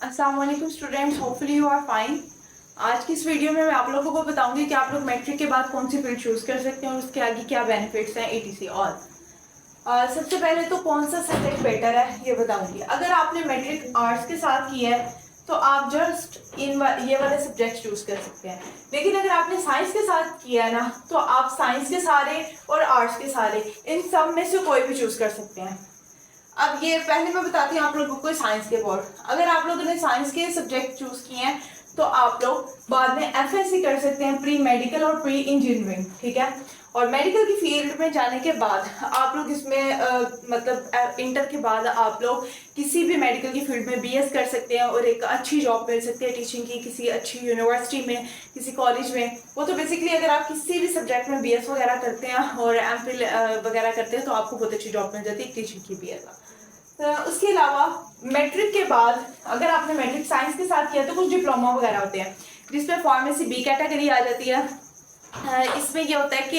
अस्सलाम वालेकुम students, hopefully you are fine. आज की इस वीडियो में मैं आप लोगों को बताऊंगी कि आप लोग मैट्रिक के बाद कौन सी फील्ड चूज कर सकते हैं और उसके आगे क्या बेनिफिट्स हैं etc और सबसे पहले तो कौन सा सब्जेक्ट बेटर है ये बताऊंगी। अगर आपने मैट्रिक आर्ट्स के साथ किया है तो आप जस्ट ये वाले सब्जेक्ट चूज कर सकते हैं, लेकिन अगर आपने साइंस के साथ किया है ना तो आप साइंस के सारे और आर्ट्स के सारे इन सब में से कोई भी चूज कर सकते हैं। अब ये पहले मैं बताती हूँ आप लोगों को साइंस के बोर्ड। अगर आप लोगों ने साइंस के सब्जेक्ट चूज किए हैं तो आप लोग बाद में एफएससी कर सकते हैं, प्री मेडिकल और प्री इंजीनियरिंग, ठीक है। और मेडिकल की फील्ड में जाने के बाद आप लोग इसमें मतलब इंटर के बाद आप लोग किसी भी मेडिकल की फील्ड में बीएस कर सकते हैं और एक अच्छी जॉब मिल सकती है टीचिंग की, किसी अच्छी यूनिवर्सिटी में, किसी कॉलेज में। वो तो बेसिकली अगर आप किसी भी सब्जेक्ट में बीएस वगैरह करते हैं और एमफिल वगैरह करते हैं तो आपको बहुत अच्छी जॉब मिल जाती है टीचिंग की बीएस। उसके अलावा मैट्रिक के बाद अगर आपने मैट्रिक साइंस के साथ किया तो कुछ डिप्लोमा वगैरह होते हैं जिसमें फार्मेसी बी कैटेगरी आ जाती है। इसमें ये होता है कि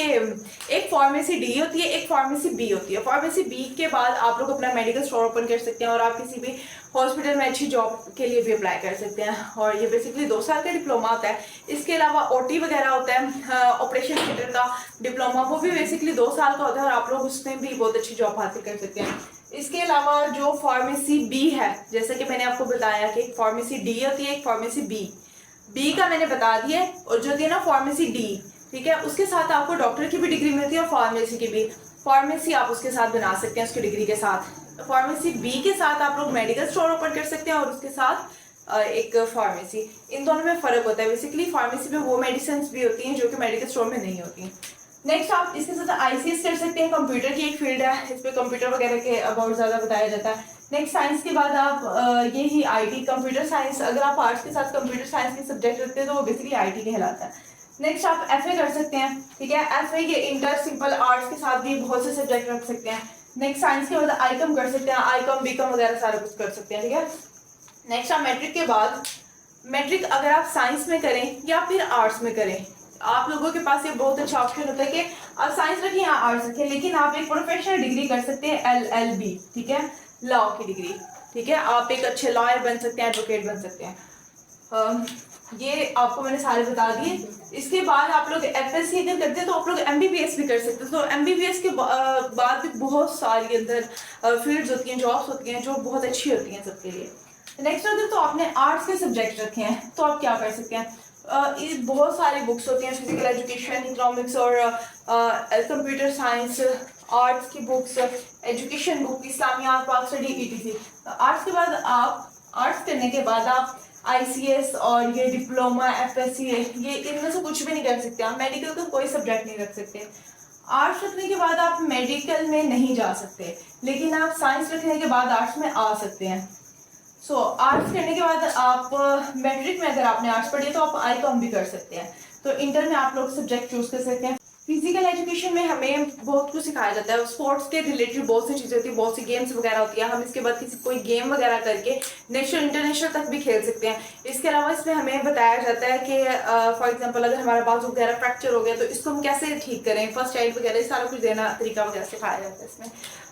एक फार्मेसी डी होती है, एक फार्मेसी बी होती है। फार्मेसी बी के बाद आप लोग अपना मेडिकल स्टोर ओपन कर सकते हैं और आप किसी भी हॉस्पिटल में अच्छी जॉब के लिए भी अप्लाई कर सकते हैं। और ये बेसिकली 2 साल का डिप्लोमा होता है। इसके अलावा ओटी वगैरह होता है, ऑपरेशन थिएटर का डिप्लोमा, वो भी बेसिकली 2 साल का होता है और आप लोग उसमें भी बहुत अच्छी जॉब हासिल कर सकते हैं। इसके अलावा जो फार्मेसी बी है, जैसे कि मैंने आपको बताया कि एक फार्मेसी डी होती है, एक फार्मेसी बी का मैंने बता दिया। और जो होती है ना फार्मेसी डी, ठीक है, उसके साथ आपको डॉक्टर की भी डिग्री मिलती है और फार्मेसी की भी। फार्मेसी आप उसके साथ बना सकते हैं उसकी डिग्री के साथ। फार्मेसी बी के साथ आप लोग मेडिकल स्टोर ओपन कर सकते हैं और उसके साथ एक फार्मेसी। इन दोनों में फर्क होता है। बेसिकली फार्मेसी में वो मेडिसिन भी होती हैं जो कि मेडिकल स्टोर में नहीं होती। नेक्स्ट आप इसके साथ आईसीएस कर सकते हैं, कंप्यूटर की एक फील्ड है, इस पे कंप्यूटर वगैरह के अबाउट ज़्यादा बताया जाता है। नेक्स्ट साइंस के बाद आप ये ही आईटी कंप्यूटर साइंस, अगर आप आर्ट्स के साथ कंप्यूटर साइंस के सब्जेक्ट रखते हैं तो वो बेसिकली आईटी कहलाता है। नेक्स्ट आप एफए कर सकते हैं, ठीक है। एफए ये इंटर सिंपल आर्ट्स के साथ भी बहुत से सब्जेक्ट रख सकते हैं। नेक्स्ट साइंस के बाद आईकॉम कर सकते हैं, आईकॉम बीकॉम वगैरह सारा कुछ कर सकते हैं, ठीक है। नेक्स्ट आप मैट्रिक के बाद, मैट्रिक अगर आप साइंस में करें या फिर आर्ट्स में करें, आप लोगों के पास ये बहुत अच्छा ऑप्शन होता है कि आप साइंस रखें या आर्ट्स रखें, लेकिन आप एक प्रोफेशनल डिग्री कर सकते हैं, एलएलबी, ठीक है, लॉ की डिग्री, ठीक है। आप एक अच्छे लॉयर बन सकते हैं, एडवोकेट बन सकते हैं। ये आपको मैंने सारे बता दिए। इसके बाद आप लोग एफएससी अगर करते हैं तो आप लोग एमबीबीएस भी कर सकते हैं। तो एमबीबीएस के बाद भी बहुत सारी अंदर फील्ड्स होती हैं, जॉब्स होती हैं जो बहुत अच्छी होती हैं सबके लिए। नेक्स्ट अगर तो आपने आर्ट्स के सब्जेक्ट रखे हैं तो आप क्या कर सकते हैं, बहुत सारी बुक्स होती हैं, फिजिकल एजुकेशन, इकोनॉमिक्स और कंप्यूटर साइंस, आर्ट्स की बुक्स, एजुकेशन बुक, इस्लामियात, पाक स्टडी etc। आर्ट्स के बाद आप आर्ट्स करने के बाद आप आईसीएस और ये डिप्लोमा एफएससी ये इनमें से कुछ भी नहीं कर सकते। आप मेडिकल का कोई सब्जेक्ट नहीं रख सकते। आर्ट्स रखने के बाद आप मेडिकल में नहीं जा सकते, लेकिन आप साइंस रखने के बाद आर्ट्स में आ सकते हैं। सो आर्ट्स करने के बाद आप मैट्रिक में अगर आपने आर्ट्स पढ़ी है तो आप आईकॉम भी कर सकते हैं। तो इंटर में आप लोग सब्जेक्ट चूज कर सकते हैं। फिजिकल एजुकेशन में हमें बहुत कुछ सिखाया जाता है, स्पोर्ट्स के रिलेटेड बहुत सी चीज़ें होती है, बहुत सी गेम्स वगैरह होती है। हम इसके बाद किसी कोई गेम वगैरह करके नेशनल इंटरनेशनल तक भी खेल सकते हैं। इसके अलावा इसमें हमें बताया जाता है कि फॉर एग्जांपल अगर हमारा बाजू वगैरह फ्रैक्चर हो गया तो इसको हम कैसे ठीक करें, फर्स्ट एड वगैरह सारा कुछ देना तरीका वगैरह सिखाया जाता है इसमें।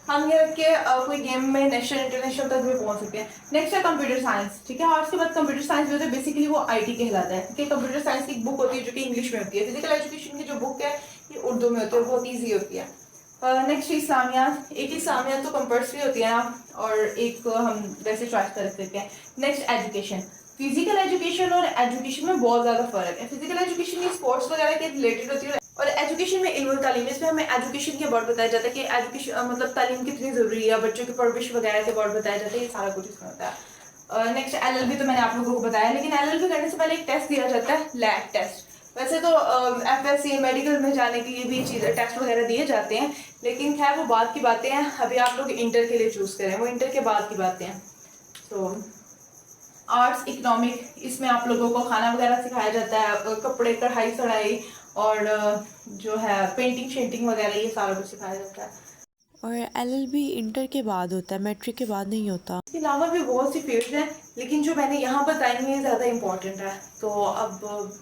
हम ये रख के कोई गेम में नेशनल इंटरनेशनल तक भी पहुंच सकते हैं। नेक्स्ट है कंप्यूटर साइंस, ठीक है। और उसके बाद कंप्यूटर साइंस जो होता है बेसिकली वो आईटी कहलाता है, ठीक है। कंप्यूटर साइंस की बुक होती है जो कि इंग्लिश में होती है। फिजिकल एजुकेशन की जो बुक है ये उर्दू में होती है, बहुत ईजी होती है। नेक्स्ट इस्लामियात, एक इस्लामियात तो कंपल्सरी होती है ना, और एक हम वैसे चॉइस कर सकते हैं। नेक्स्ट एजुकेशन, फिजिकल एजुकेशन और एजुकेशन में बहुत ज़्यादा फर्क है। फिजिकल एजुकेशन की स्पोर्ट्स वगैरह के रिलेटेड होती है और एजुकेशन में इल्म तालीम, इसमें हमें एजुकेशन के बारे बताया जाता है कि एजुकेशन मतलब तालीम कितनी ज़रूरी है, बच्चों की परवरिश वगैरह के बारे बताया जाता है, ये सारा कुछ इसमें होता है। नेक्स्ट एलएलबी तो मैंने आप लोगों को बताया, लेकिन एलएलबी करने से पहले एक टेस्ट दिया जाता है, लैब टेस्ट। वैसे तो एफएससी मेडिकल में जाने के लिए भी चीज़ टेस्ट वगैरह दिए जाते हैं, लेकिन खैर वो बाद की बातें हैं। अभी आप लोग इंटर के लिए चूज़ करें, वो इंटर के बाद की बातें हैं। तो आर्ट्स इकोनॉमिक, इसमें आप लोगों को खाना वगैरह सिखाया जाता है, कपड़े कढ़ाई सढ़ाई और जो है पेंटिंग शेंटिंग वगैरह ये सारा कुछ सिखाया जाता है। और एलएलबी इंटर के बाद होता है, मैट्रिक के बाद नहीं होता। इसके अलावा भी बहुत सी फील्ड्स हैं, लेकिन जो मैंने यहाँ बताई हैं ज़्यादा इंपॉर्टेंट है। तो अब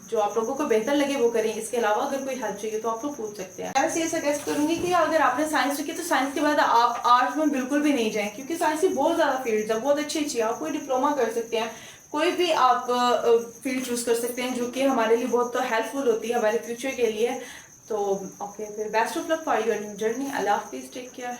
जो आप लोगों को बेहतर लगे वो करें। इसके अलावा अगर कोई हेल्प चाहिए तो आप लोग पूछ सकते हैं। मैं वैसे ये सजेस्ट करूँगी कि अगर आपने साइंस रखी तो साइंस के बाद आप आर्ट्स में बिल्कुल भी नहीं जाएं, क्योंकि साइंस की बहुत ज़्यादा फील्ड्स है, बहुत अच्छी अच्छी। आप कोई डिप्लोमा कर सकते हैं, कोई भी आप फील्ड चूज़ कर सकते हैं जो कि हमारे लिए बहुत हेल्पफुल होती है हमारे फ्यूचर के लिए। तो ओके, फिर best of luck for your new journey. अल्लाह हाफिज़, टेक केयर।